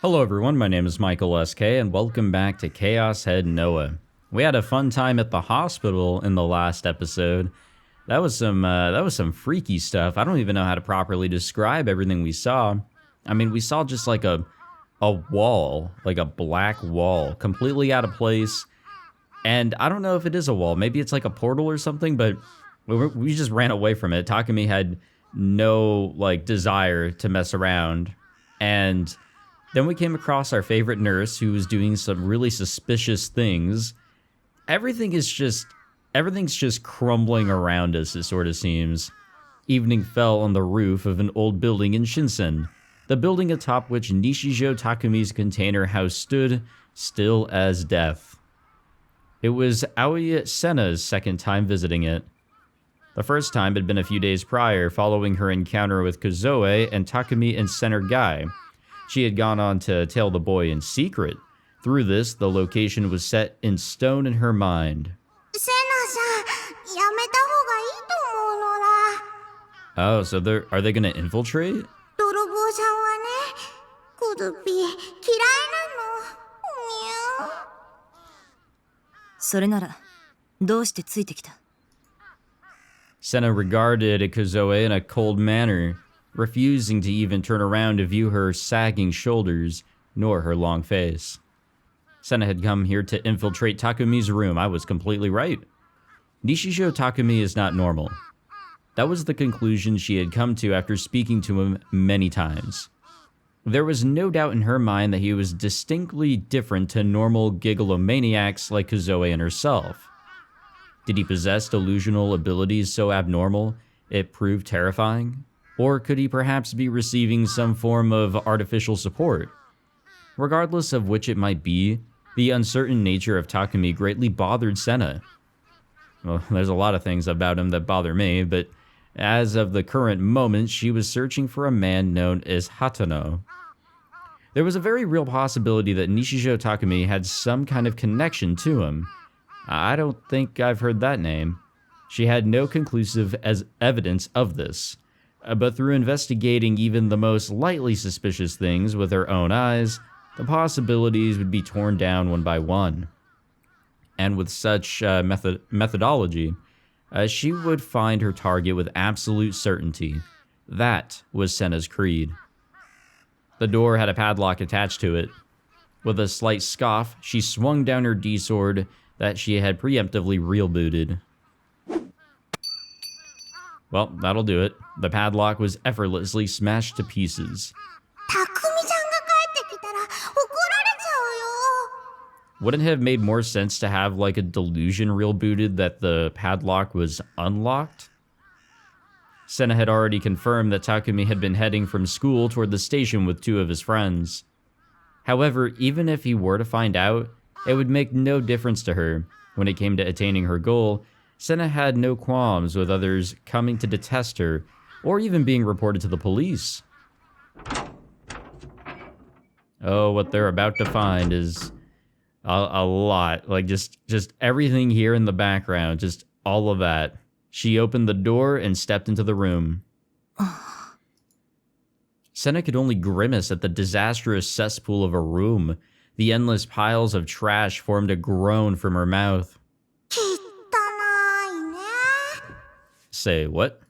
Hello everyone, my name is Michael SK and welcome back to Chaos Head Noah. We had a fun time at the hospital in the last episode. That was some freaky stuff. I don't even know how to properly describe everything we saw. I mean, we saw just like a wall, like a black wall, completely out of place. And I don't know if it is a wall. Maybe it's like a portal or something, but we just ran away from it. Takumi had no like desire to mess around. And then we came across our favorite nurse who was doing some really suspicious things. Everything's just crumbling around us, it sort of seems. Evening fell on the roof of an old building in Shinsen, the building atop which Nishijo Takumi's container house stood, still as death. It was Aoi Sena's second time visiting it. The first time had been a few days prior, following her encounter with Kozoe and Takumi and Center Guy. She had gone on to tail the boy in secret. Through this, the location was set in stone in her mind. Oh, so are they gonna infiltrate? それならどうしてついてきた? Senna regarded Kozoe in a cold manner, refusing to even turn around to view her sagging shoulders, nor her long face. Senna had come here to infiltrate Takumi's room. I was completely right. Nishijo Takumi is not normal. That was the conclusion she had come to after speaking to him many times. There was no doubt in her mind that he was distinctly different to normal gigolomaniacs like Kozoe and herself. Did he possess delusional abilities so abnormal it proved terrifying? Or could he perhaps be receiving some form of artificial support? Regardless of which it might be, the uncertain nature of Takumi greatly bothered Senna. Well, there's a lot of things about him that bother me, but as of the current moment, she was searching for a man known as Hatano. There was a very real possibility that Nishijo Takumi had some kind of connection to him. I don't think I've heard that name. She had no conclusive evidence of this. But through investigating even the most lightly suspicious things with her own eyes, the possibilities would be torn down one by one. And with such methodology, she would find her target with absolute certainty. That was Senna's creed. The door had a padlock attached to it. With a slight scoff, she swung down her D-sword that she had preemptively reel-booted. Well, that'll do it. The padlock was effortlessly smashed to pieces. Wouldn't it have made more sense to have like a delusion reel-booted that the padlock was unlocked? Senna had already confirmed that Takumi had been heading from school toward the station with two of his friends. However, even if he were to find out, it would make no difference to her. When it came to attaining her goal, Senna had no qualms with others coming to detest her, or even being reported to the police. Oh, what they're about to find is a lot. Like, just everything here in the background, just all of that. She opened the door and stepped into the room. Senna could only grimace at the disastrous cesspool of a room. The endless piles of trash formed a groan from her mouth. Say what?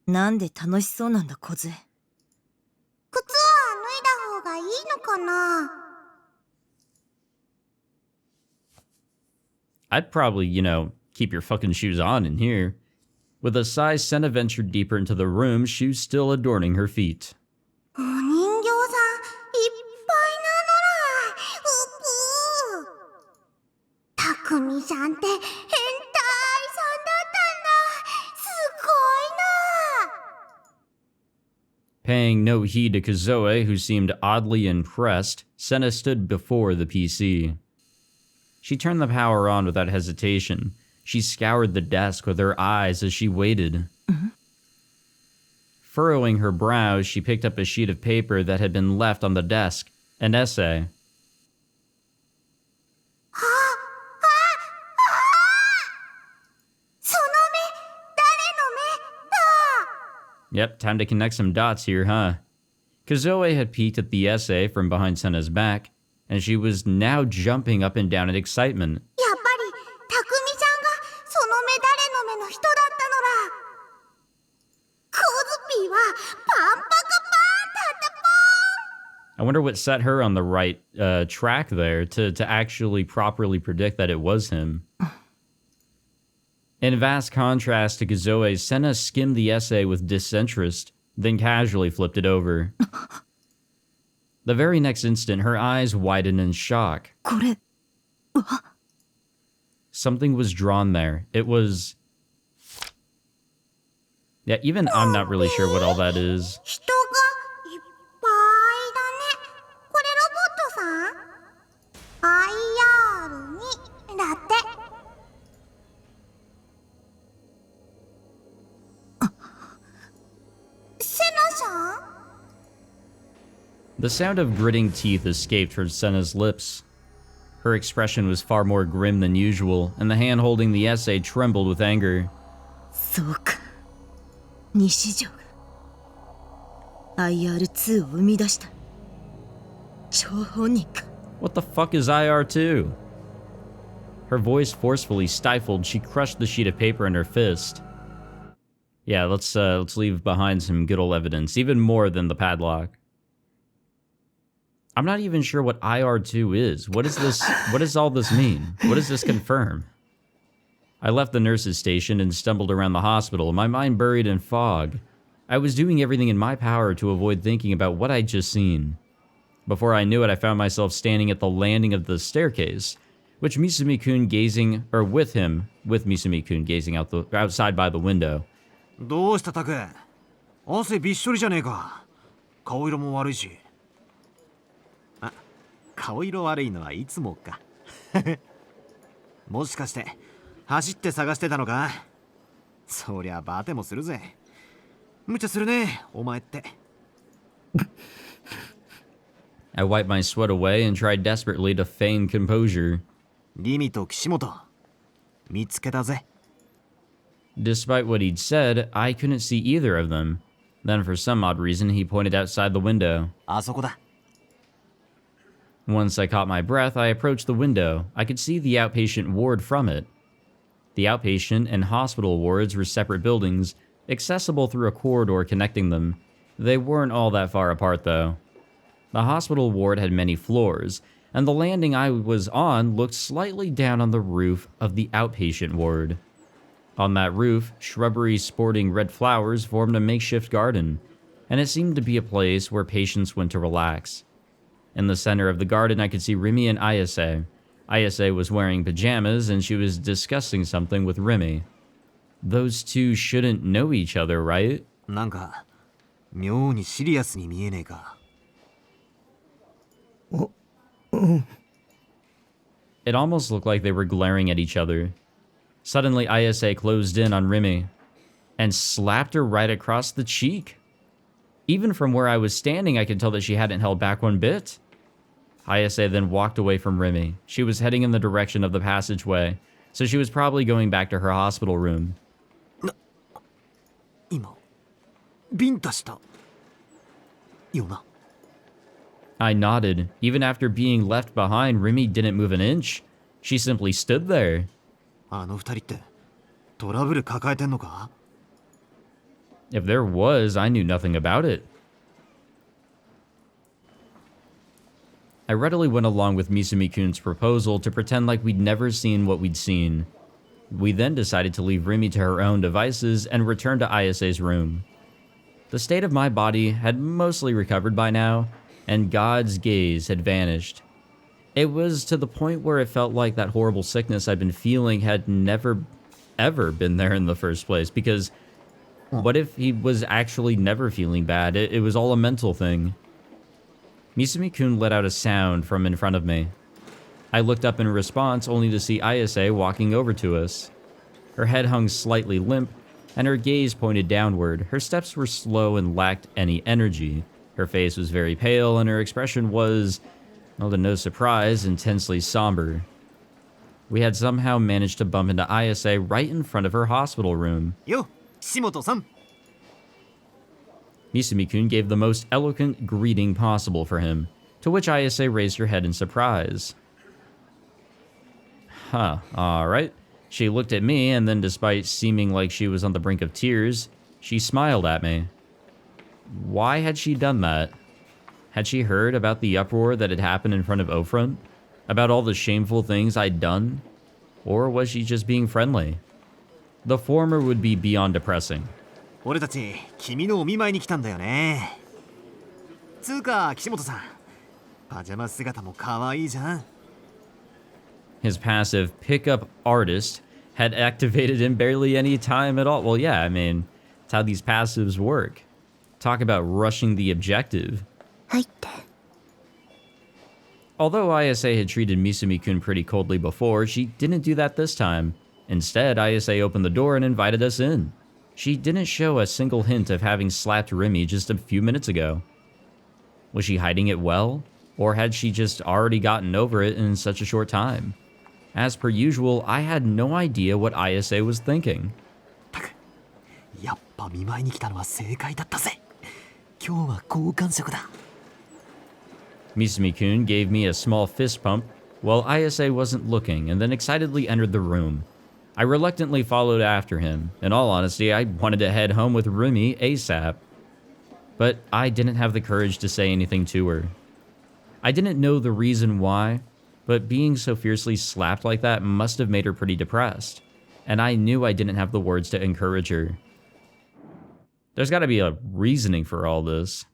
なんで楽しそうなんだ、小杖。靴は脱いだ方がいいのかな? I'd probably, keep your fucking shoes on in here. With a sigh, Senna ventured deeper into the room, shoes still adorning her feet. お人形さんいっぱいなのら、たくみさんって変態さんだったんだ。すごいな。Paying no heed to Kozoe, who seemed oddly impressed, Senna stood before the PC. She turned the power on without hesitation. She scoured the desk with her eyes as she waited. Furrowing her brows, she picked up a sheet of paper that had been left on the desk, an essay. Yep, time to connect some dots here, huh? Kazoe had peeked at the essay from behind Senna's back, and she was now jumping up and down in excitement. やっぱり、たくみちゃんがその目誰の目の人だったのら。コズピーはパンパカパーンだったぽーん。 I wonder what set her on the right track there to actually properly predict that it was him. In vast contrast to Kazoe, Senna skimmed the essay with disinterest, then casually flipped it over. The very next instant, her eyes widened in shock. これ Something was drawn there. It was... Yeah, even I'm not really sure what all that is. 人がいっぱいだね。これロボットさん ?IR2 だって。セナさん The sound of gritting teeth escaped from Senna's lips. Her expression was far more grim than usual, and the hand holding the essay trembled with anger. そうか西条が IR2 を生み出した張本人か What the fuck is IR2? Her voice forcefully stifled, she crushed the sheet of paper in her fist. Yeah, let's leave behind some good old evidence, even more than the padlock. I'm not even sure what IR2 is. What is this? What does all this mean? What does this confirm? I left the nurse's station and stumbled around the hospital, my mind buried in fog. I was doing everything in my power to avoid thinking about what I'd just seen. Before I knew it, I found myself standing at the landing of the staircase, with Misumi-kun gazing outside by the window. どうしたタク？汗びっしょりじゃねえか。顔色も悪いし。あ、顔色悪いのはいつもか。もしかして走って探してたのか？そりゃバテもするぜ。無茶するね、お前って。I wiped my sweat away and tried desperately to feign composure. リミと岸本、見つけたぜ。Despite what he'd said, I couldn't see either of them. Then for some odd reason, he pointed outside the window. あそこだ。Once I caught my breath, I approached the window. I could see the outpatient ward from it. The outpatient and hospital wards were separate buildings, accessible through a corridor connecting them. They weren't all that far apart, though. The hospital ward had many floors, and the landing I was on looked slightly down on the roof of the outpatient ward. On that roof, shrubbery sporting red flowers formed a makeshift garden, and it seemed to be a place where patients went to relax. In the center of the garden, I could see Rimi and Ayase. Ayase was wearing pajamas, and she was discussing something with Rimi. Those two shouldn't know each other, right? なんか妙にシリアスに見えねえか。It almost looked like they were glaring at each other. Suddenly, Ayase closed in on Rimi and slapped her right across the cheek. Even from where I was standing, I could tell that she hadn't held back one bit. Ayase then walked away from Rimi. She was heading in the direction of the passageway, so she was probably going back to her hospital room. 今ビンタしたよな。I nodded. Even after being left behind, Rimi didn't move an inch. She simply stood there. あの二人ってトラブル抱えてんのか？ If there was, I knew nothing about it. I readily went along with Misumi-kun's proposal to pretend like we'd never seen what we'd seen. We then decided to leave Rimi to her own devices and return to Ayase's room. The state of my body had mostly recovered by now, and God's gaze had vanished. It was to the point where it felt like that horrible sickness I'd been feeling had never, ever been there in the first place, because what if he was actually never feeling bad? It was all a mental thing. Misumi-kun let out a sound from in front of me. I looked up in response, only to see Ayase walking over to us. Her head hung slightly limp, and her gaze pointed downward. Her steps were slow and lacked any energy. Her face was very pale, and her expression was, well, to no surprise, intensely somber. We had somehow managed to bump into Ayase right in front of her hospital room. よ、岸本さん。Misumi-kun gave the most eloquent greeting possible for him, to which Ayase raised her head in surprise. Huh, alright. She looked at me, and then despite seeming like she was on the brink of tears, she smiled at me. Why had she done that? Had she heard about the uproar that had happened in front of Ofront? About all the shameful things I'd done? Or was she just being friendly? The former would be beyond depressing. 俺たち君のお見舞いに来たんだよね。つうか岸本さん、パジャマ姿も可愛いじゃん。 His passive pickup artist had activated in barely any time at all. Well, yeah, I mean, it's how these passives work. Talk about rushing the objective. 入って。 Although Ayase had treated Misumi-kun pretty coldly before, she didn't do that this time. Instead, Ayase opened the door and invited us in. She didn't show a single hint of having slapped Rimi just a few minutes ago. Was she hiding it well? Or had she just already gotten over it in such a short time? As per usual, I had no idea what Ayase was thinking. やっぱ見舞いに来たのは正解だったぜ。今日は好感触だ。 Misumi-kun gave me a small fist pump while Ayase wasn't looking and then excitedly entered the room. I reluctantly followed after him. In all honesty, I wanted to head home with Rimi ASAP. But I didn't have the courage to say anything to her. I didn't know the reason why, but being so fiercely slapped like that must have made her pretty depressed. And I knew I didn't have the words to encourage her. There's gotta be a reasoning for all this.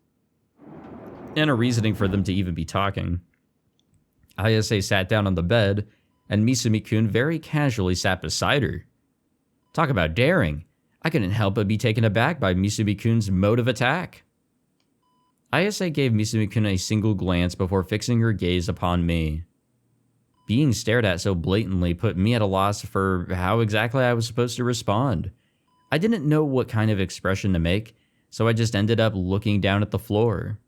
And a reasoning for them to even be talking. Ayase sat down on the bed, and Misumi-kun very casually sat beside her. Talk about daring. I couldn't help but be taken aback by Misumi-kun's mode of attack. Ayase gave Misumi-kun a single glance before fixing her gaze upon me. Being stared at so blatantly put me at a loss for how exactly I was supposed to respond. I didn't know what kind of expression to make, so I just ended up looking down at the floor.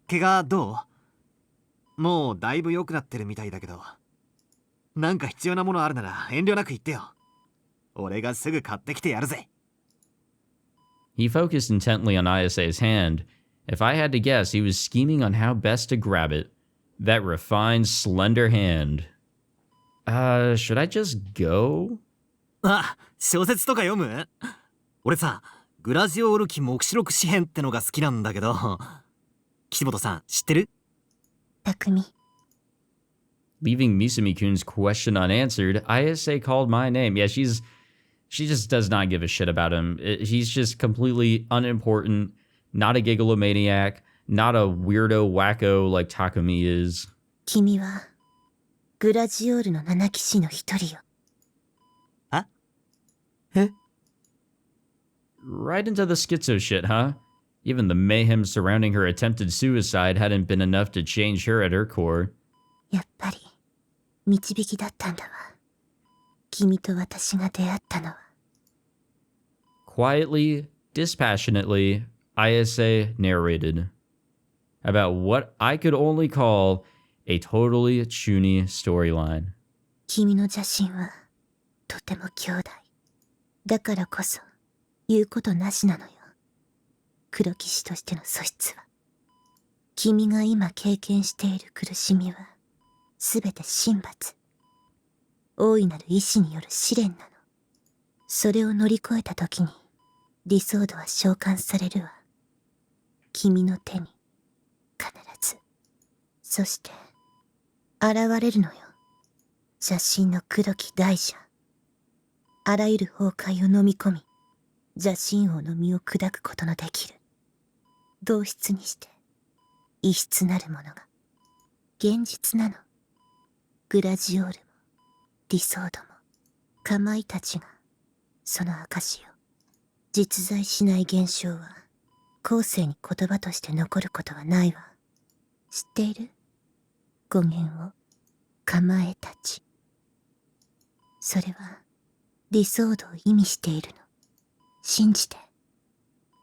怪我どう？もうだいぶ良くなってるみたいだけど。なんか必要なものあるなら遠慮なく言ってよ。俺がすぐ買ってきてやるぜ。 He focused intently on Ayase's hand. If I had to guess, he was scheming on how best to grab it. That refined, slender hand. Should I just go? あ、小説とか読む？俺さ、グラジオール記黙示録詩編ってのが好きなんだけど。岸本さん、知ってる？匠。 Leaving Misumi-kun's question unanswered, Ayase called my name. Yeah, she just does not give a shit about him. He's just completely unimportant, not a gigalomaniac, not a weirdo wacko like Takumi is. 君はグラジオールの7騎士の一人よ。あ？え？ Right into the schizo shit, huh? Even the mayhem surrounding her attempted suicide hadn't been enough to change her at her core. やっぱり導きだったんだわ。君と私が出会ったのは。Quietly, dispassionately, Ayase narrated about what I could only call a totally chuny storyline. 君の邪神はとても強大。だからこそ言うことなしなのよ。黒騎士としての素質は。君が今経験している苦しみはすべて神罰。大いなる意志による試練なの。それを乗り越えたときに理想度は召喚されるわ。君の手に必ず。そして現れるのよ。邪神の黒き大蛇。あらゆる崩壊を飲み込み、邪神王の身を砕くことのできる。同質にして異質なるものが現実なの。グラジオールも理想度もかまいたちがその証よ。実在しない現象は後世に言葉として残ることはないわ。知っている？語源をかまえたち。それは理想度を意味しているの。信じて。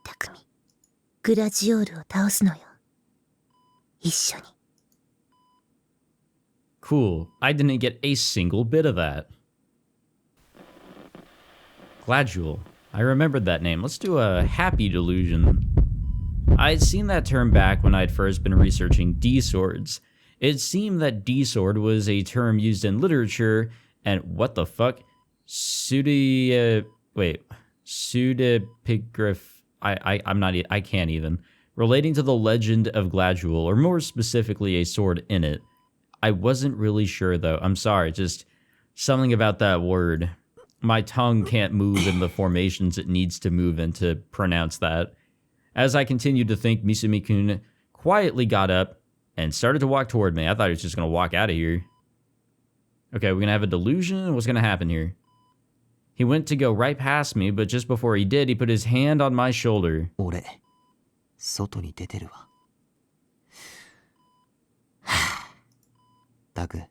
匠。グラジオールを倒すのよ。一緒に。Cool. I didn't get a single bit of that. Gladule. I remembered that name. Let's do a happy delusion. I'd seen that term back when I'd first been researching D-swords. It seemed that D-sword was a term used in literature, and what the fuck? Pseudepigraph. I can't even. Relating to the legend of Gladwell, or more specifically, a sword in it. I wasn't really sure though. I'm sorry, just something about that word. My tongue can't move in the formations it needs to move in to pronounce that. As I continued to think, Misumi-kun quietly got up and started to walk toward me. I thought he was just going to walk out of here. Okay, we're going to have a delusion? What's going to happen here? He went to go right past me, but just before he did, he put his hand on my shoulder. 俺、外に出てるわ。タク、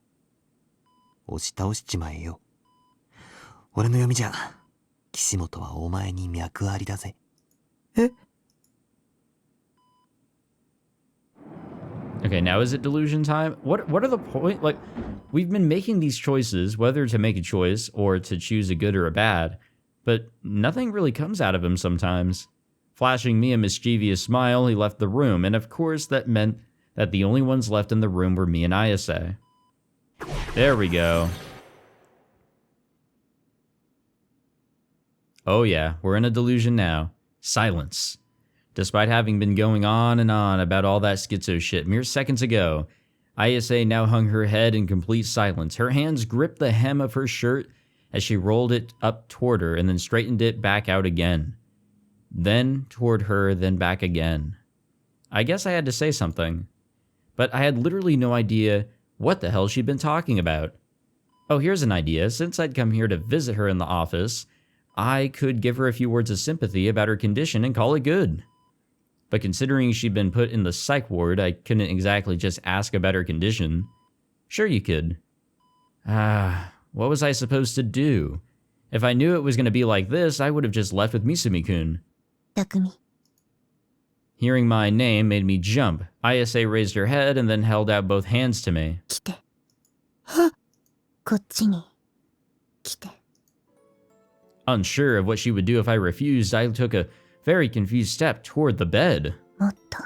押し倒しちまえよ。俺の読みじゃ、岸本はお前に脈ありだぜ。え？ Okay, now is it delusion time? What are the point? Like, we've been making these choices, whether to make a choice or to choose a good or a bad, but nothing really comes out of him sometimes. Flashing me a mischievous smile, he left the room, and of course that meant that the only ones left in the room were me and Ayase. There we go. Oh yeah, we're in a delusion now. Silence. Despite having been going on and on about all that schizo shit mere seconds ago, Ayase now hung her head in complete silence. Her hands gripped the hem of her shirt as she rolled it up toward her and then straightened it back out again. Then toward her, then back again. I guess I had to say something, but I had literally no idea what the hell she'd been talking about. Oh, here's an idea. Since I'd come here to visit her in the office, I could give her a few words of sympathy about her condition and call it good. But considering she'd been put in the psych ward, I couldn't exactly just ask about her condition. Sure you could. What was I supposed to do? If I knew it was going to be like this, I would have just left with Misumi-kun. Takumi. Hearing my name made me jump. Ayase raised her head and then held out both hands to me. 来て。こっちに来て。 Unsure of what she would do if I refused, I took a very confused step toward the bed. もっと。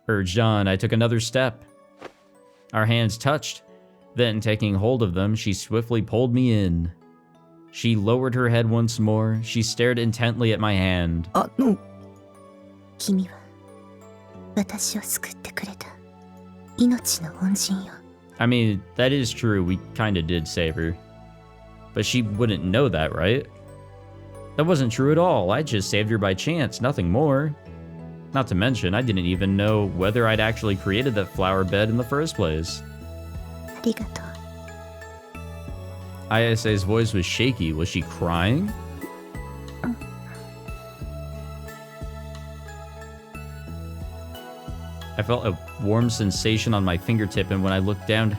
Urged on, I took another step. Our hands touched. Then, taking hold of them, she swiftly pulled me in. She lowered her head once more. She stared intently at my hand. 君は私を救ってくれた命の恩人よ。 I mean, that is true, we kinda did save her. But she wouldn't know that, right? That wasn't true at all. I just saved her by chance, nothing more. Not to mention, I didn't even know whether I'd actually created that flower bed in the first place. ありがとう。 Ayase's voice was shaky. Was she crying? I felt a warm sensation on my fingertip, and when I looked down...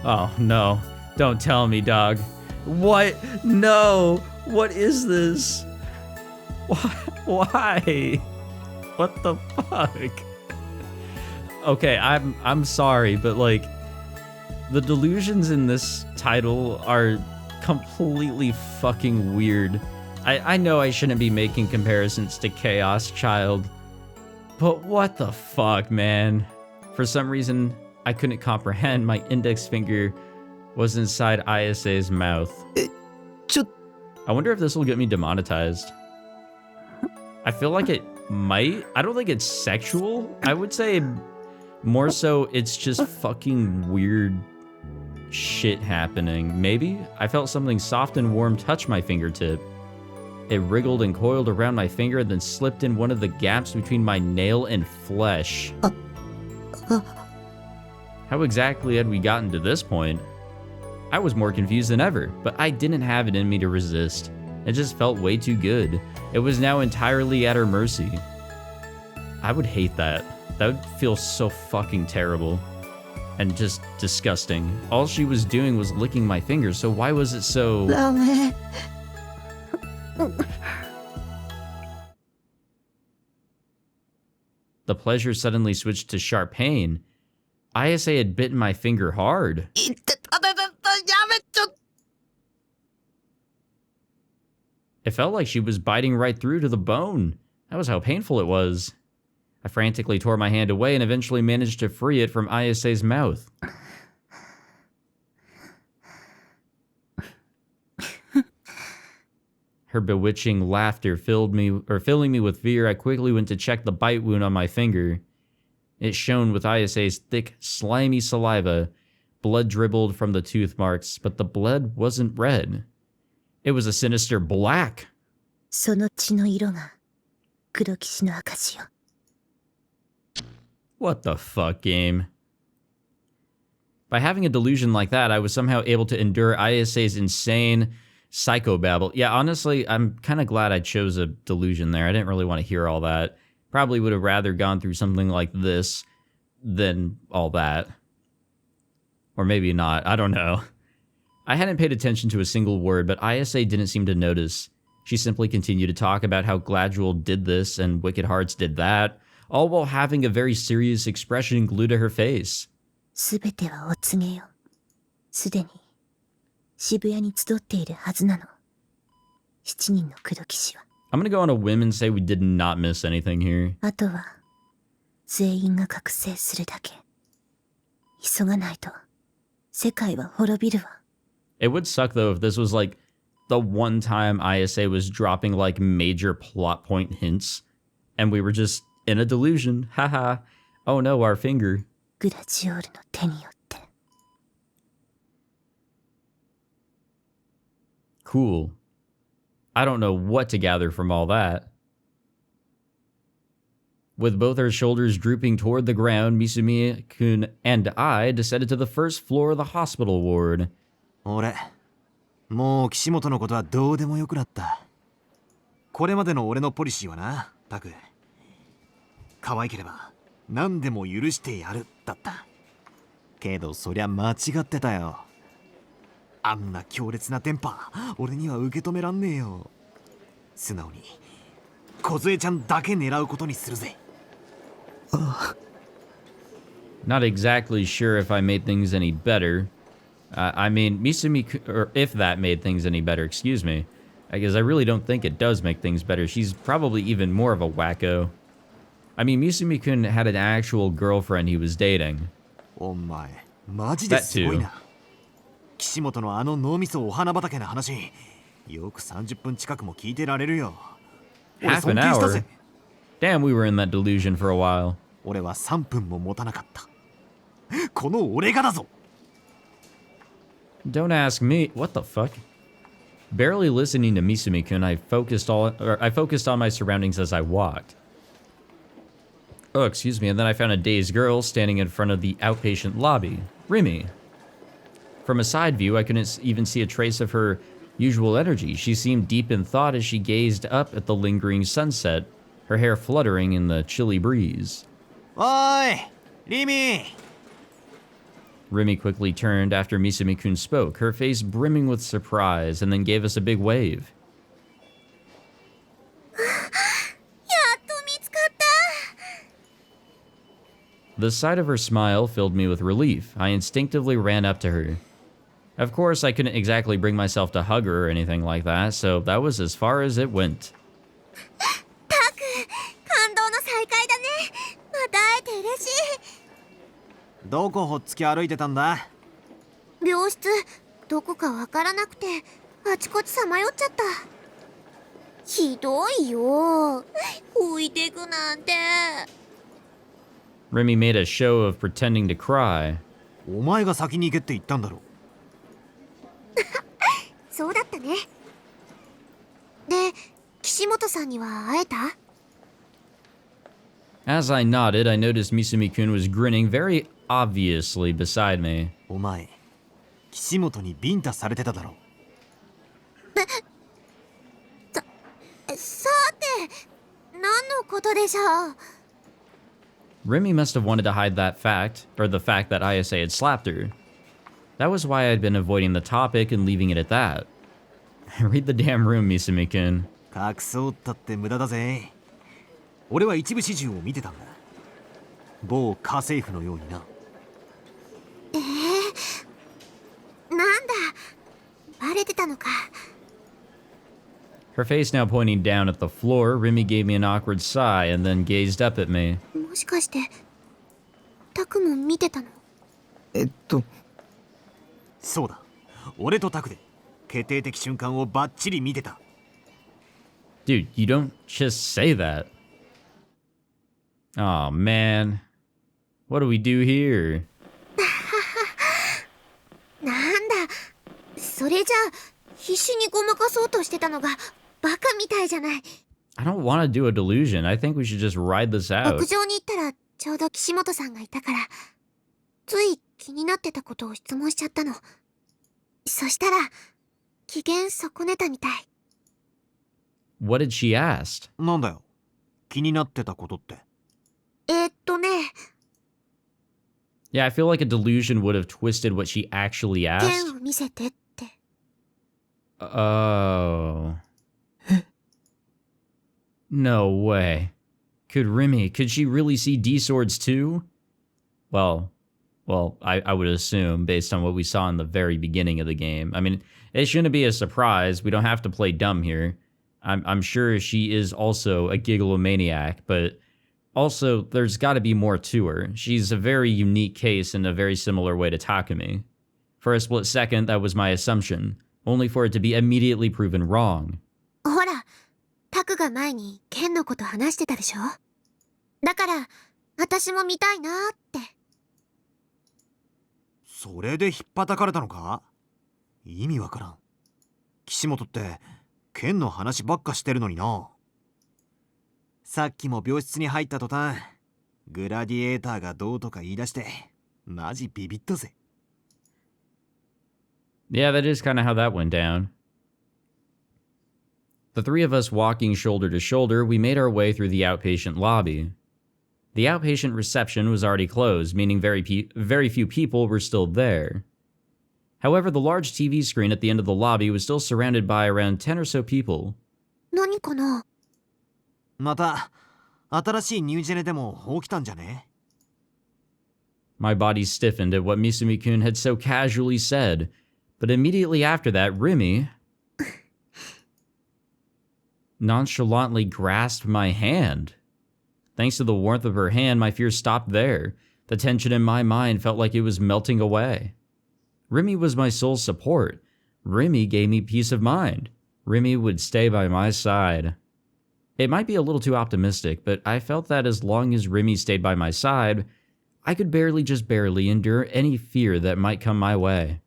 Oh, no. Don't tell me, dog. What? No! What is this? Why? What the fuck? Okay, I'm sorry, but like... The delusions in this title are completely fucking weird. I know I shouldn't be making comparisons to Chaos Child, but what the fuck, man? For some reason, I couldn't comprehend my index finger was inside Ayase's mouth. I wonder if this will get me demonetized. I feel like it might. I don't think it's sexual. I would say more so it's just fucking weird shit happening. Maybe? I felt something soft and warm touch my fingertip. It wriggled and coiled around my finger and then slipped in one of the gaps between my nail and flesh. How exactly had we gotten to this point? I was more confused than ever, but I didn't have it in me to resist. It just felt way too good. It was now entirely at her mercy. I would hate that. That would feel so fucking terrible. And just disgusting. All she was doing was licking my fingers, so why was it so... The pleasure suddenly switched to sharp pain. Ayase had bitten my finger hard. It felt like she was biting right through to the bone. That was how painful it was. I frantically tore my hand away and eventually managed to free it from Ayase's mouth. Her bewitching laughter filling me with fear. I quickly went to check the bite wound on my finger. It shone with Ayase's thick, slimy saliva. Blood dribbled from the tooth marks, but the blood wasn't red. It was a sinister black. その血の色が黒騎士の証よ。 What the fuck, game? By having a delusion like that, I was somehow able to endure Ayase's insane psychobabble. Yeah, honestly, I'm kind of glad I chose a delusion there. I didn't really want to hear all that. Probably would have rather gone through something like this than all that. Or maybe not, I don't know. I hadn't paid attention to a single word, but Ayase didn't seem to notice. She simply continued to talk about how Gladjewel did this and Wicked Hearts did that, all while having a very serious expression glued to her face. すべてはお告げよ。すでに渋谷に集っているはずなの。7人の黒騎士は。 I'm gonna go on a whim and say we did not miss anything here. あとは全員が覚醒するだけ。急がないと世界は滅びるわ。 It would suck though if this was like the one time Ayase was dropping like major plot point hints and we were just in a delusion. Haha. Oh no, our finger. グラジオールの手によって。 Cool. I don't know what to gather from all that. With both our shoulders drooping toward the ground, Misumi-kun and I descended to the first floor of the hospital ward. 俺、もう岸本のことはどうでもよくなった。これまでの俺のポリシーはな、タク。可愛ければ何でも許してやるだった。けどそりゃ間違ってたよ。あんな強烈なテンパ、俺には受け止めらんねえよ。素直に梢ちゃんだけ狙うことにするぜ。Not exactly sure if I made things any better. I mean, Misumi, or if that made things any better, excuse me. Because I really don't think it does make things better. She's probably even more of a wacko. I mean, Misumi-kun had an actual girlfriend he was dating. お前、マジですごいな。岸本のあの脳みそお花畑の話、よく30分近くも聞いてられるよ。Half an hour? Damn, we were in that delusion for a while. 俺は3分も持たなかった。この俺がだぞ。 Don't ask me. What the fuck? Barely listening to Misumi-kun, I focused on my surroundings as I walked. Oh, excuse me, and then I found a dazed girl standing in front of the outpatient lobby. Rimi. From a side view, I couldn't even see a trace of her usual energy. She seemed deep in thought as she gazed up at the lingering sunset, her hair fluttering in the chilly breeze. Oi! Rimi! Rimi quickly turned after Misumi-kun spoke, her face brimming with surprise, and then gave us a big wave. The sight of her smile filled me with relief. I instinctively ran up to her. Of course, I couldn't exactly bring myself to hug her or anything like that, so that was as far as it went. どこほっつき歩いてたんだ？病室どこかわからなくてあちこちさまよっちゃった。ひどいよ。置いてくなんて。 Rimi made a show of pretending to cry. お前が先に行けって言ったんだろ。そうだったね。で、岸本さんには会えた？ As I nodded, I noticed Misumi-kun was grinning very obviously beside me. お前、岸本にビンタされてただろ。さて、何のことでしょう？ Rimi must have wanted to hide that fact, or the fact that Ayase had slapped her. That was why I'd been avoiding the topic and leaving it at that. Read the damn room, Misumi-kun. 隠そうったって無駄だぜ。俺は一部始終を見てたんだ。某家政婦のようにな。なんだ、バレてたのか。 Her face now pointing down at the floor, Rimi gave me an awkward sigh and then gazed up at me. もしかして、タクも見てたの？そうだ、俺とタクで決定的瞬間をバッチリ見てた。 Dude, you don't just say that. Oh man. What do we do here? なんだ、それじゃあ必死にごまかそうとしてたのがバカみたいじゃない。 I don't want to do a delusion. I think we should just ride this 屋 out. 上に行ったらちょうど岸本さんがいたから、つい気になってたことを質問しちゃったの。そしたら機嫌損ねたみたい。 What did she ask? なんだよ、気になってたことって。ね、 Yeah, I feel like a delusion would have twisted what she actually 剣 asked. を見せてって。 Oh. No way. Could she really see D-swords too? Well, I would assume based on what we saw in the very beginning of the game. I mean, it shouldn't be a surprise. We don't have to play dumb here. I'm sure she is also a gigglomaniac, but also there's got to be more to her. She's a very unique case in a very similar way to Takumi. For a split second, that was my assumption, only for it to be immediately proven wrong. ほら、タクが前に剣のこと話してたでしょ。だから私も見たいなーって。それで引っ叩かれたのか？意味わからん。岸本って剣の話ばっかしてるのにな。さっきも病室に入った途端、グラディエーターがどうとか言い出して、マジビビったぜ。Yeah, that is kind of how that went down. The three of us walking shoulder to shoulder, we made our way through the outpatient lobby. The outpatient reception was already closed, meaning very few people were still there. However, the large TV screen at the end of the lobby was still surrounded by around 10 or so people. 何かな？また、新しいニュージェネでも起きたんじゃね？ My body stiffened at what Misumi-kun had so casually said, but immediately after that, Rimi nonchalantly grasped my hand. Thanks to the warmth of her hand, my fear stopped there. The tension in my mind felt like it was melting away. Rimi was my sole support. Rimi gave me peace of mind. Rimi would stay by my side. It might be a little too optimistic, but I felt that as long as Rimi stayed by my side, I could just barely endure any fear that might come my way.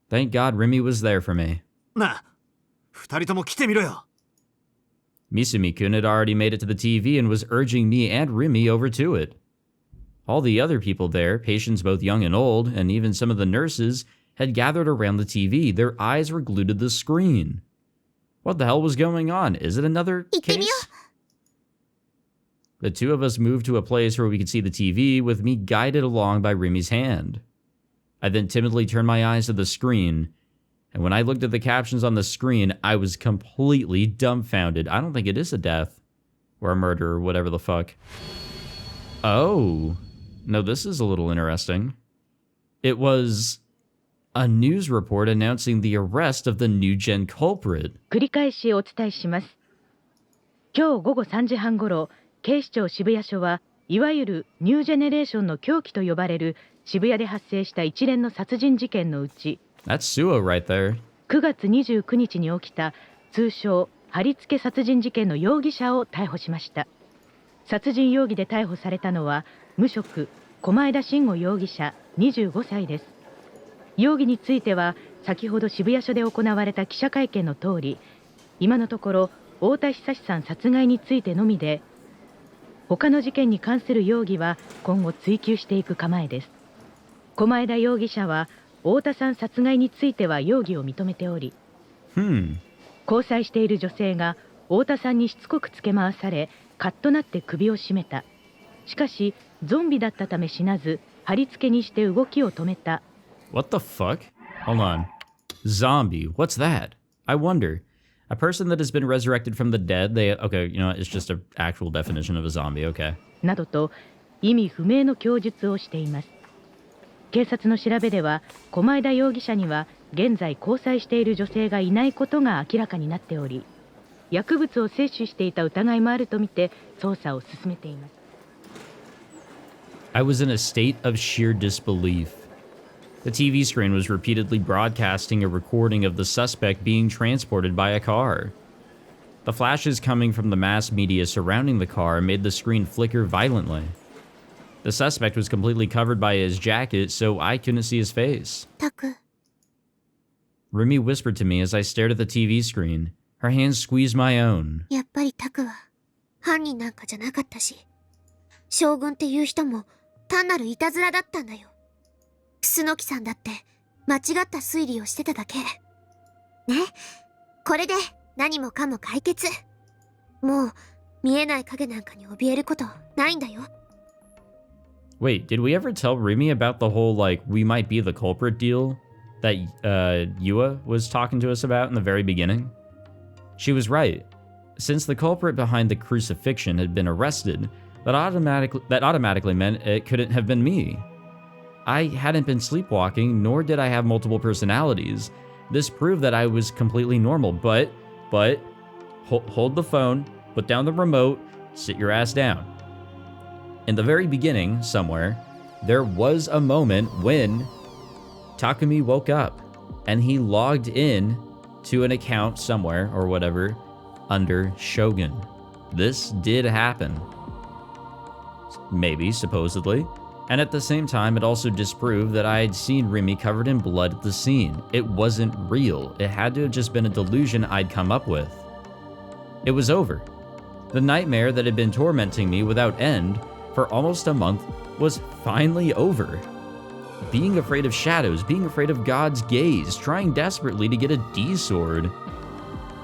Thank God Rimi was there for me. なあ、二人とも来てみろよ。Misumi-kun had already made it to the TV and was urging me and Rimi over to it. All the other people there, patients both young and old, and even some of the nurses, had gathered around the TV. Their eyes were glued to the screen. What the hell was going on? Is it another case? The two of us moved to a place where we could see the TV, with me guided along by Rimi's hand. I then timidly turned my eyes to the screen, and when I looked at the captions on the screen, I was completely dumbfounded. I don't think it is a death, or a murder, or whatever the fuck. Oh, no, this is a little interesting. It was a news report announcing the arrest of the NewGen culprit. 繰り返しお伝えします。今日午後3時半ごろ、警視庁渋谷署はいわゆるニュージェネレーションの凶器と呼ばれる渋谷で発生した一連の殺人事件のうち、That's Suo right there. 9月29日に起きた通称貼り付け殺人事件の容疑者を逮捕しました。殺人容疑で逮捕されたのは無職狛枝慎吾容疑者25歳です。容疑については先ほど渋谷署で行われた記者会見の通り、今のところ太田久さん殺害についてのみで、他の事件に関する容疑は今後追及していく構えです。狛枝容疑者は太田さん殺害については容疑を認めており、交際している女性が太田さんにしつこくつけ回され、カッとなって首を絞めた。しかしゾンビだったため死なず、貼り付けにして動きを止めた。What the fuck? Hold on. Zombie. What's that? I wonder. A person that has been resurrected from the dead. Okay, you know, it's just an actual definition of a zombie. Okay. などと意味不明の供述をしています。警察の調べでは、狛枝容疑者には現在交際している女性がいないことが明らかになっており、薬物を摂取していた疑いもあるとみて捜査を進めています。I was in a state of sheer disbelief. The TV screen was repeatedly broadcasting a recording of the suspect being transported by a car. The flashes coming from the mass media surrounding the car made the screen flicker violently. The suspect was completely covered by his jacket, so I couldn't see his face. タク、 Rimi whispered to me as I stared at the TV screen. Her hands squeezed my own. やっぱりタクは犯人なんかじゃなかったし、将軍っていう人も単なるいたずらだったんだよ。楠木さんだって間違った推理をしてただけ。ね、これで何もかも解決。もう見えない影なんかに怯えることないんだよ。 Wait, did we ever tell Rimi about the whole, like, we might be the culprit deal that Yua was talking to us about in the very beginning? She was right. Since the culprit behind the crucifixion had been arrested, that automatically meant it couldn't have been me. I hadn't been sleepwalking, nor did I have multiple personalities. This proved that I was completely normal, but, hold the phone, put down the remote, sit your ass down. In the very beginning, somewhere, there was a moment when Takumi woke up, and he logged in to an account somewhere, or whatever, under Shogun. This did happen. Maybe, supposedly. And at the same time, it also disproved that I had seen Rimi covered in blood at the scene. It wasn't real. It had to have just been a delusion I'd come up with. It was over. The nightmare that had been tormenting me without end for almost a month was finally over. Being afraid of shadows, being afraid of God's gaze, trying desperately to get a D-sword.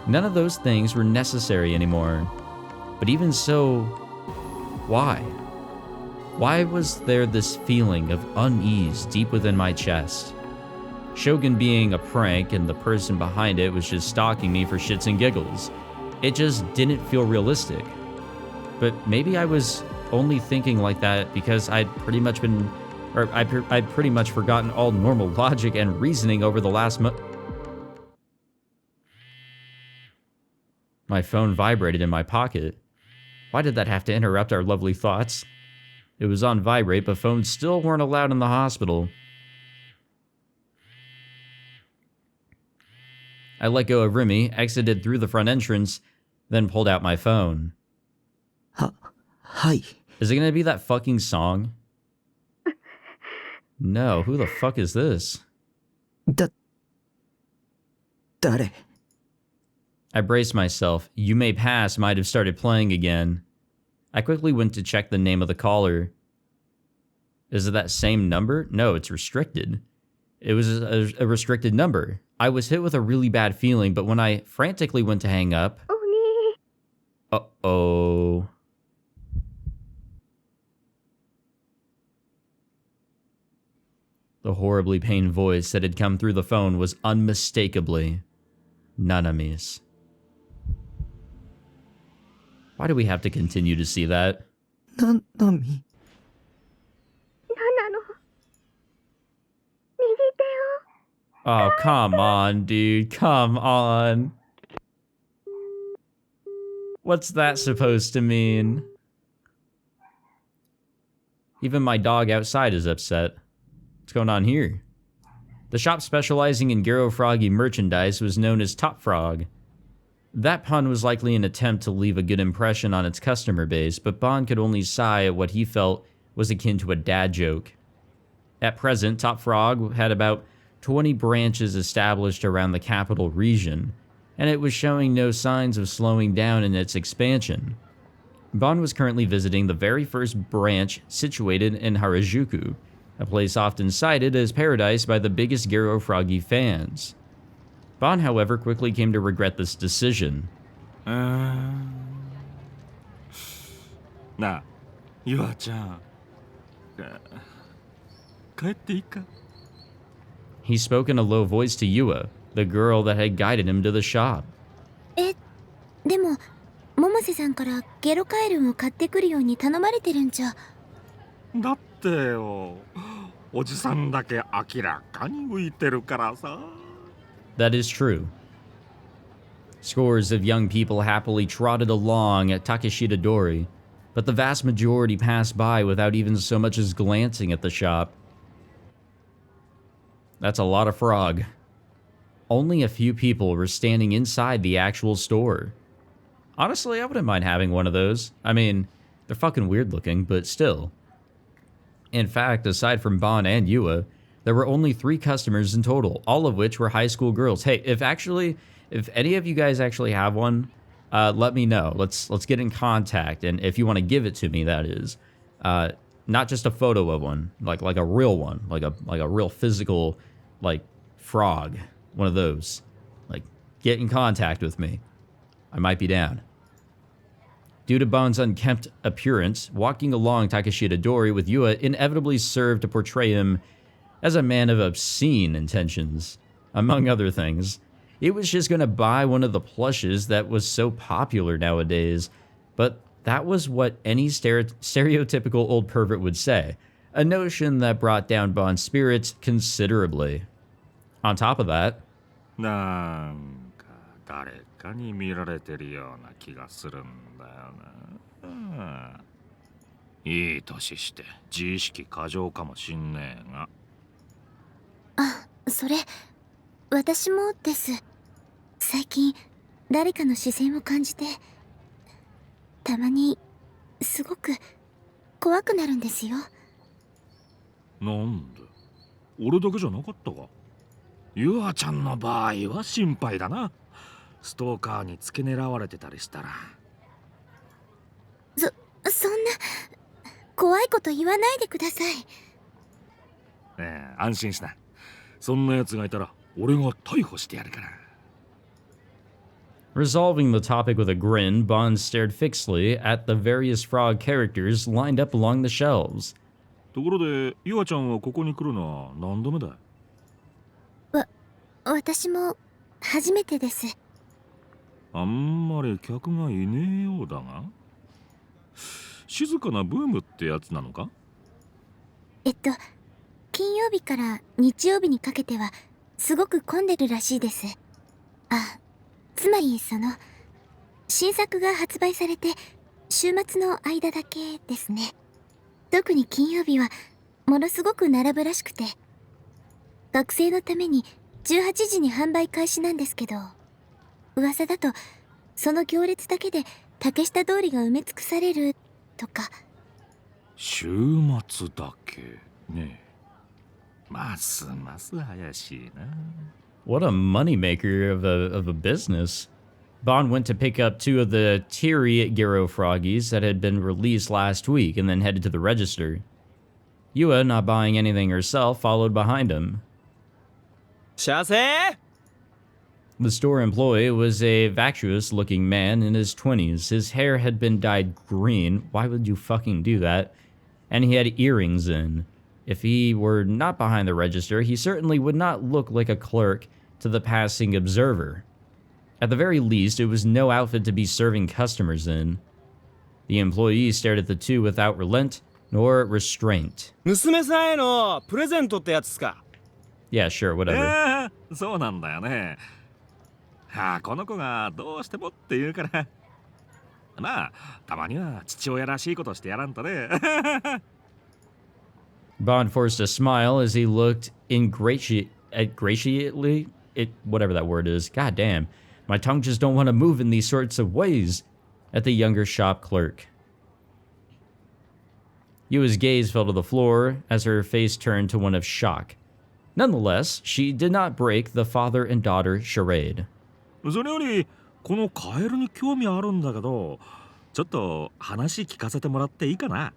None of those things were necessary anymore. But even so, why? Why was there this feeling of unease deep within my chest? Shogun being a prank and the person behind it was just stalking me for shits and giggles. It just didn't feel realistic. But maybe I was only thinking like that because I'd pretty much forgotten all normal logic and reasoning over the last month. My phone vibrated in my pocket. Why did that have to interrupt our lovely thoughts? It was on vibrate, but phones still weren't allowed in the hospital. I let go of Rimi, exited through the front entrance, then pulled out my phone. Hi. Is it gonna be that fucking song? No, who the fuck is this? 誰? I braced myself. You May Pass might have started playing again. I quickly went to check the name of the caller. Is it that same number? No, it's restricted. It was a restricted number. I was hit with a really bad feeling, but when I frantically went to hang up... Uh-oh. The horribly pained voice that had come through the phone was unmistakably Nanami's. Why do we have to continue to see that? ななみ。何なの？右手を。 Oh, come on, dude. Come on. What's that supposed to mean? Even my dog outside is upset. What's going on here? The shop specializing in Garo Froggy merchandise was known as Top Frog. That pun was likely an attempt to leave a good impression on its customer base, but Bond could only sigh at what he felt was akin to a dad joke. At present, Top Frog had about 20 branches established around the capital region, and it was showing no signs of slowing down in its expansion. Bond was currently visiting the very first branch situated in Harajuku, a place often cited as paradise by the biggest Garo Froggy fans. Bond, however, quickly came to regret this decision. なあ、ゆあちゃん。帰っていいか? He spoke in a low voice to Yua, the girl that had guided him to the shop. でも、百瀬さんからゲロカエルンを買ってくるように頼まれてるんじゃ。だってよ、おじさんだけ明らかに浮いてるからさ。 That is true. Scores of young people happily trotted along at Takeshita Dori. but the vast majority passed by without even so much as glancing at the shop. That's a lot of frog. Only a few people were standing inside the actual store. Honestly, I wouldn't mind having one of those. I mean, they're fucking weird looking, but still. In fact, aside from Bon and Yua, there were only 3 customers in total, all of which were high school girls. Hey, if any of you guys actually have one, let me know. Let's get in contact, and if you want to give it to me, that is, not just a photo of one, like a real one, like a real physical, like frog, one of those. Like, get in contact with me. I might be down. Due to Bon's unkempt appearance, walking along Takeshita Dori with Yua inevitably served to portray him as a man of obscene intentions, among other things. He was just going to buy one of the plushes that was so popular nowadays, but that was what any stereotypical old pervert would say, a notion that brought down Bon's spirits considerably. On top of that, なんか誰かに見られてるような気がするんだよな。いい年して自意識過剰かもしんねえが。あ、それ、私もです。最近、誰かの視線を感じて、たまに、すごく、怖くなるんですよ。なんで俺だけじゃなかったか。ゆあちゃんの場合は心配だな。ストーカーに付け狙われてたりしたら。そんな、怖いこと言わないでください。安心しな。そんな奴がいたら俺が逮捕してやるから。resolving the topic with a grin, Bond stared fixedly at the various frog characters lined up along the shelves. ところで、ゆあちゃんはここに来るのは何度目だい？私も初めてです。あんまり客がいねえようだが。静かなブームってやつなのか？金曜日から日曜日にかけてはすごく混んでるらしいです。あ、つまり新作が発売されて週末の間だけですね。特に金曜日はものすごく並ぶらしくて、学生のために18時に販売開始なんですけど、噂だとその行列だけで竹下通りが埋め尽くされるとか。週末だけねえ。ますます怪しいな。What a moneymaker of a business. Bond went to pick up 2 of the teary Gyro froggies that had been released last week and then headed to the register. Yua, not buying anything herself, followed behind him. 射精 The store employee was a vacuous-looking man in his 20s. His hair had been dyed green. Why would you fucking do that? And he had earrings in. If he were not behind the register, he certainly would not look like a clerk to the passing observer. At the very least, it was no outfit to be serving customers in. The employee stared at the 2 without relent nor restraint. 娘さんへのプレゼントってやつっすか？ Yeah, sure, whatever. そうなんだよね。この子がどうしてもって言うから。まあ、たまには父親らしいことしてやらんとね。Bond forced a smile as he looked ingratiately, whatever that word is. God damn, my tongue just don't want to move in these sorts of ways, at the younger shop clerk. Yua's gaze fell to the floor as her face turned to one of shock. Nonetheless, she did not break the father and daughter charade. それより、このカエルに興味あるんだけど、ちょっと話聞かせてもらっていいかな？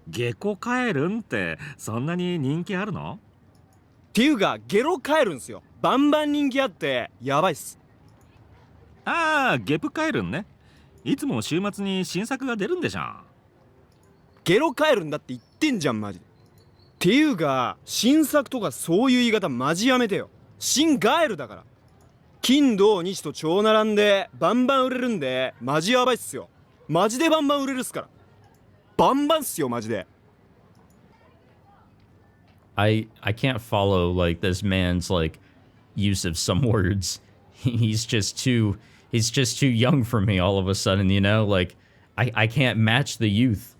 ゲコカエルンってそんなに人気あるの？っていうかゲロカエルんすよ。バンバン人気あってやばいっす。ゲプカエルンね。いつも週末に新作が出るんでしょ。ゲロカエルンだって言ってんじゃんマジで。っていうか新作とかそういう言い方マジやめてよ。新ガエルだから。金土日と超並んでバンバン売れるんでマジやばいっすよ。マジでバンバン売れるっすから。バンバンっすよマジで。I can't follow like this man's like use of some words. He's just too young for me all of a sudden, you know? Like I can't match the youth.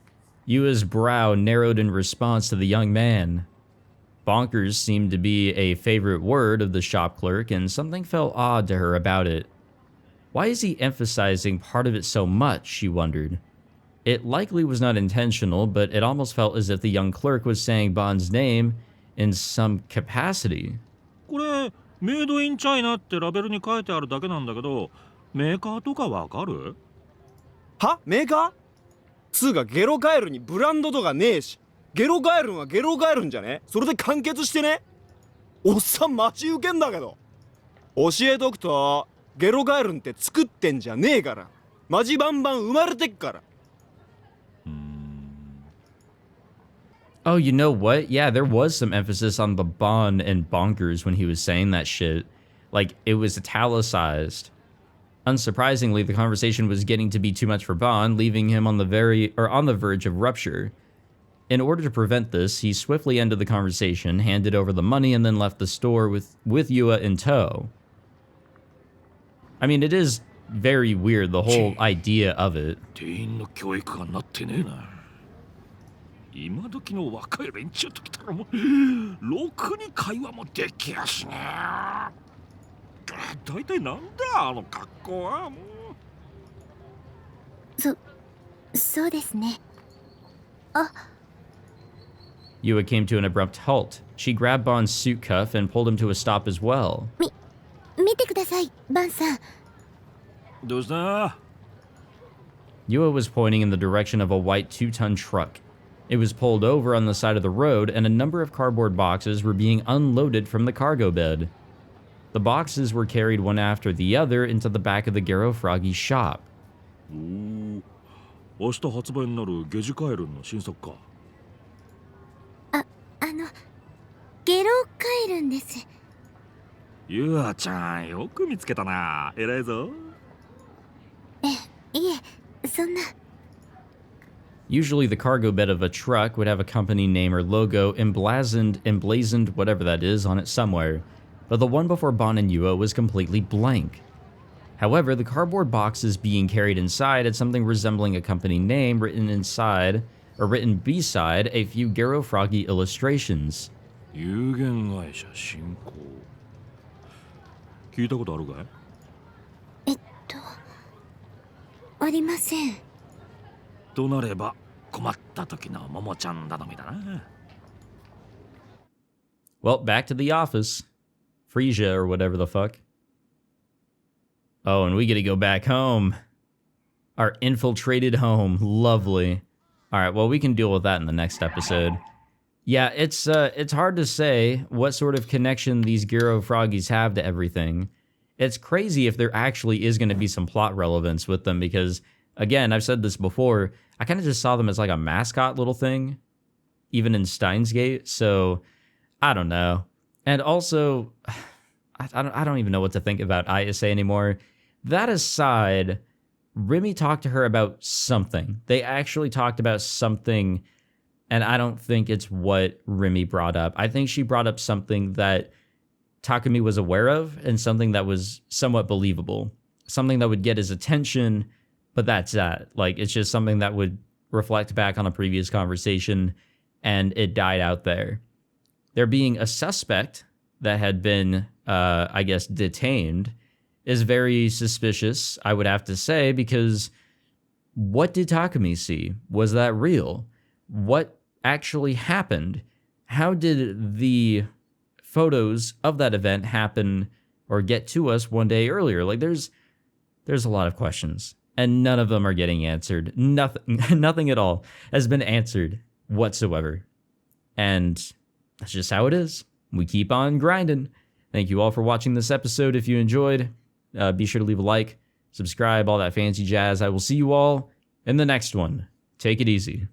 Yua's brow narrowed in response to the young man. Bonkers seemed to be a favorite word of the shop clerk, and something felt odd to her about it. Why is he emphasizing part of it so much, she wondered. It likely was not intentional, but it almost felt as if the young clerk was saying Bond's name in some capacity. これメイドインチャイナってラベルに書いてあるだけなんだけど、メーカーとかわかる？はメーカーつうかゲロガエルにブランドとかねえし、ゲロガエルンはゲロガエルンじゃね？それで完結してね。おっさん待ち受けんだけど。教えとくと、ゲロガエルンって作ってんじゃねえから。マジバンバン生まれてっから。Oh, you know what? Yeah, there was some emphasis on the Bon and Bonkers when he was saying that shit. Like, it was italicized. Unsurprisingly, the conversation was getting to be too much for Bon, leaving him on the verge of rupture. In order to prevent this, he swiftly ended the conversation, handed over the money, and then left the store with Yua in tow. I mean, it is very weird, the whole idea of it. 店員の教育がなってねえな。今時の若い連中ときたらもうろくに会話もできやしねえ。大体なんだあの格好はもう。そうですね。あ。Yua came to an abrupt halt. She grabbed Bon's suit cuff and pulled him to a stop as well. 見てください、バンさん。どうした？ Yua was pointing in the direction of a white 2-ton truck. It was pulled over on the side of the road, and a number of cardboard boxes were being unloaded from the cargo bed. The boxes were carried one after the other into the back of the Gero Froggy shop. 明日発売になるゲジカエルンの新作か。ゲロカエルンです。ユアちゃん、よく見つけたな。偉いぞ。いえ、そんな。Usually the cargo bed of a truck would have a company name or logo emblazoned, whatever that is, on it somewhere, but the one before Bon and Yua was completely blank. However, the cardboard boxes being carried inside had something resembling a company name written beside a few Gero Froggy illustrations. NewGen 会社新興。聞いたことあるかい？ありません。となれば困った時のももちゃん頼みだな。Well, back to the office. Frisia or whatever the fuck. Oh, and we get to go back home. Our infiltrated home. Lovely. Alright, well, we can deal with that in the next episode. Yeah, it's hard to say what sort of connection these Gero Froggies have to everything. It's crazy if there actually is going to be some plot relevance with them because, again, I've said this before, I kind of just saw them as like a mascot little thing, even in Steins Gate, so I don't know. And also, I don't even know what to think about Isa anymore. That aside, Rimi talked to her about something. They actually talked about something, and I don't think it's what Rimi brought up. I think she brought up something that Takumi was aware of and something that was somewhat believable. Something that would get his attention, but that's that. Like, it's just something that would reflect back on a previous conversation, and it died out there. There being a suspect that had been, I guess, detained is very suspicious, I would have to say, because what did Takumi see? Was that real? What actually happened? How did the photos of that event happen or get to us one day earlier? Like, there's a lot of questions, and none of them are getting answered. Nothing at all has been answered whatsoever. And that's just how it is. We keep on grinding. Thank you all for watching this episode. If you enjoyed, be sure to leave a like, subscribe, all that fancy jazz. I will see you all in the next one. Take it easy.